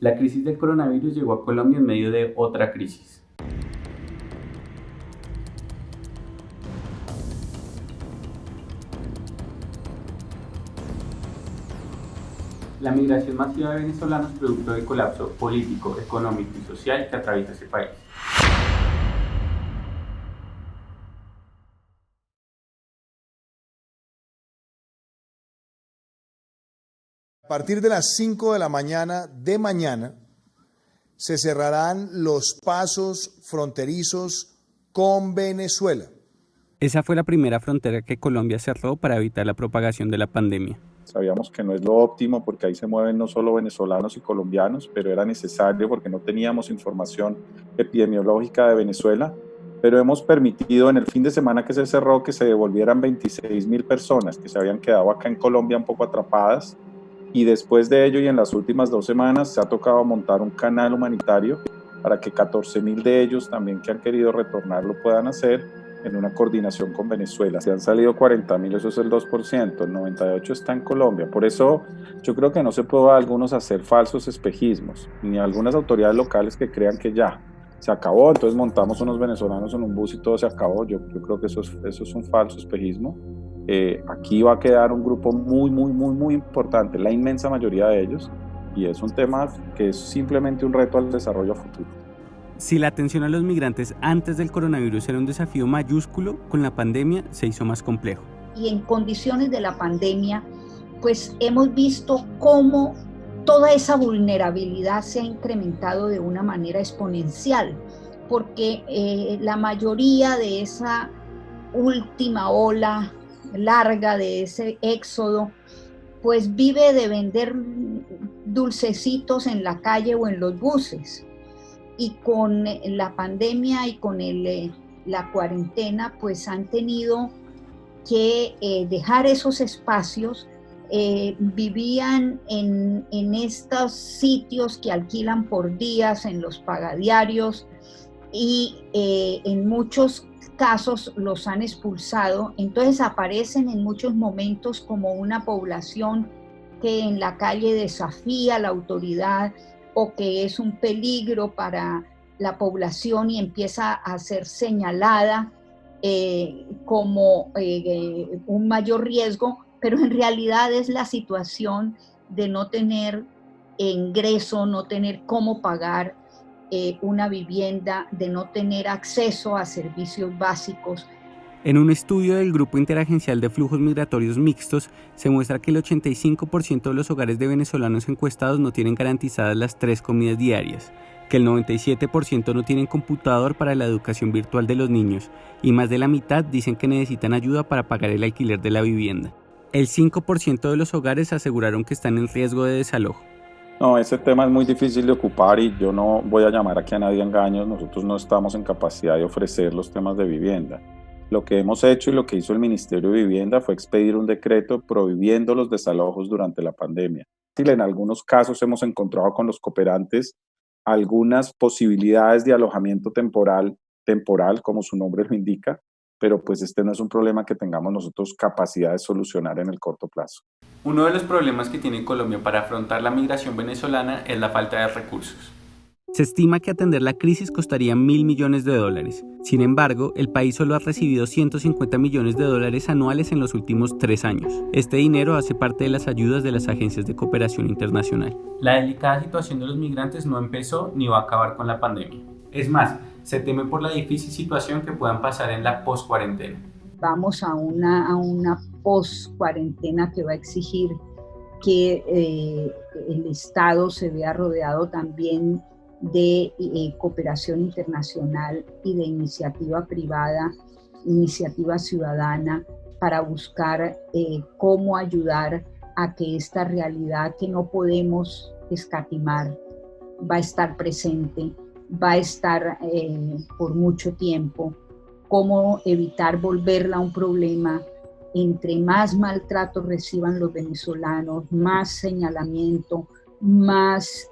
La crisis del coronavirus llegó a Colombia en medio de otra crisis. La migración masiva de venezolanos producto del colapso político, económico y social que atraviesa ese país. A partir de las 5 de la mañana de mañana se cerrarán los pasos fronterizos con Venezuela. Esa fue la primera frontera que Colombia cerró para evitar la propagación de la pandemia. Sabíamos que no es lo óptimo porque ahí se mueven no solo venezolanos y colombianos, pero era necesario porque no teníamos información epidemiológica de Venezuela. Pero hemos permitido en el fin de semana que se cerró que se devolvieran 26.000 personas que se habían quedado acá en Colombia un poco atrapadas. Y después de ello y en las últimas 2 semanas se ha tocado montar un canal humanitario para que 14.000 de ellos también que han querido retornar lo puedan hacer en una coordinación con Venezuela. Se han salido 40.000, eso es el 2%, el 98% está en Colombia. Por eso yo creo que no se puede a algunos hacer falsos espejismos, ni a algunas autoridades locales que crean que ya se acabó, entonces montamos unos venezolanos en un bus y todo se acabó. Yo creo que eso es un falso espejismo. Aquí va a quedar un grupo muy importante, la inmensa mayoría de ellos, y es un tema que es simplemente un reto al desarrollo futuro. Si la atención a los migrantes antes del coronavirus era un desafío mayúsculo, con la pandemia se hizo más complejo. Y en condiciones de la pandemia, pues hemos visto cómo toda esa vulnerabilidad se ha incrementado de una manera exponencial, porque la mayoría de esa última ola larga de ese éxodo, pues vive de vender dulcecitos en la calle o en los buses. Y con la pandemia y con la cuarentena, pues han tenido que dejar esos espacios. Vivían en estos sitios que alquilan por días, en los pagadiarios, y en muchos casos los han expulsado. Entonces aparecen en muchos momentos como una población que en la calle desafía a la autoridad o que es un peligro para la población y empieza a ser señalada como un mayor riesgo, pero en realidad es la situación de no tener ingreso, no tener cómo pagar una vivienda, de no tener acceso a servicios básicos. En un estudio del Grupo Interagencial de Flujos Migratorios Mixtos, se muestra que el 85% de los hogares de venezolanos encuestados no tienen garantizadas las 3 comidas diarias, que el 97% no tienen computador para la educación virtual de los niños, y más de la mitad dicen que necesitan ayuda para pagar el alquiler de la vivienda. El 5% de los hogares aseguraron que están en riesgo de desalojo. No, ese tema es muy difícil de ocupar y yo no voy a llamar aquí a nadie a engaños. Nosotros no estamos en capacidad de ofrecer los temas de vivienda. Lo que hemos hecho y lo que hizo el Ministerio de Vivienda fue expedir un decreto prohibiendo los desalojos durante la pandemia. En algunos casos hemos encontrado con los cooperantes algunas posibilidades de alojamiento temporal, como su nombre lo indica, pero pues este no es un problema que tengamos nosotros capacidad de solucionar en el corto plazo. Uno de los problemas que tiene Colombia para afrontar la migración venezolana es la falta de recursos. Se estima que atender la crisis costaría $1.000 millones. Sin embargo, el país solo ha recibido $150 millones anuales en los últimos 3 años. Este dinero hace parte de las ayudas de las agencias de cooperación internacional. La delicada situación de los migrantes no empezó ni va a acabar con la pandemia. Es más, se teme por la difícil situación que puedan pasar en la post-cuarentena. Vamos a una post-cuarentena que va a exigir que el Estado se vea rodeado también de cooperación internacional y de iniciativa privada, iniciativa ciudadana, para buscar cómo ayudar a que esta realidad que no podemos escatimar va a estar presente, va a estar por mucho tiempo, cómo evitar volverla un problema. Entre más maltrato reciban los venezolanos, más señalamiento, más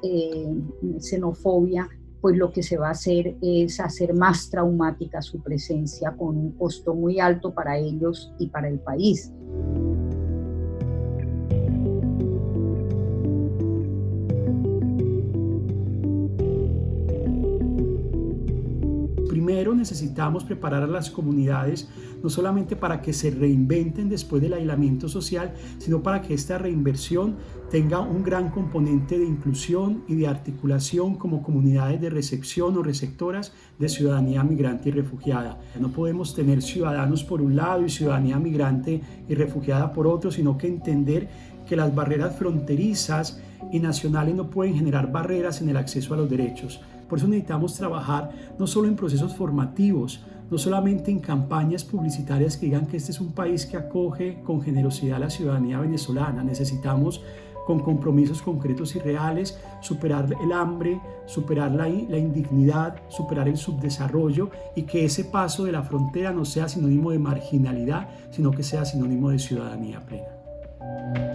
xenofobia, pues lo que se va a hacer es hacer más traumática su presencia con un costo muy alto para ellos y para el país. primero necesitamos preparar a las comunidades no solamente para que se reinventen después del aislamiento social, sino para que esta reinversión tenga un gran componente de inclusión y de articulación como comunidades de recepción o receptoras de ciudadanía migrante y refugiada. No podemos tener ciudadanos por un lado y ciudadanía migrante y refugiada por otro, sino que entender que las barreras fronterizas y nacionales no pueden generar barreras en el acceso a los derechos. Por eso necesitamos trabajar no solo en procesos formativos, no solamente en campañas publicitarias que digan que este es un país que acoge con generosidad a la ciudadanía venezolana. Necesitamos, con compromisos concretos y reales, superar el hambre, superar la indignidad, superar el subdesarrollo, y que ese paso de la frontera no sea sinónimo de marginalidad, sino que sea sinónimo de ciudadanía plena.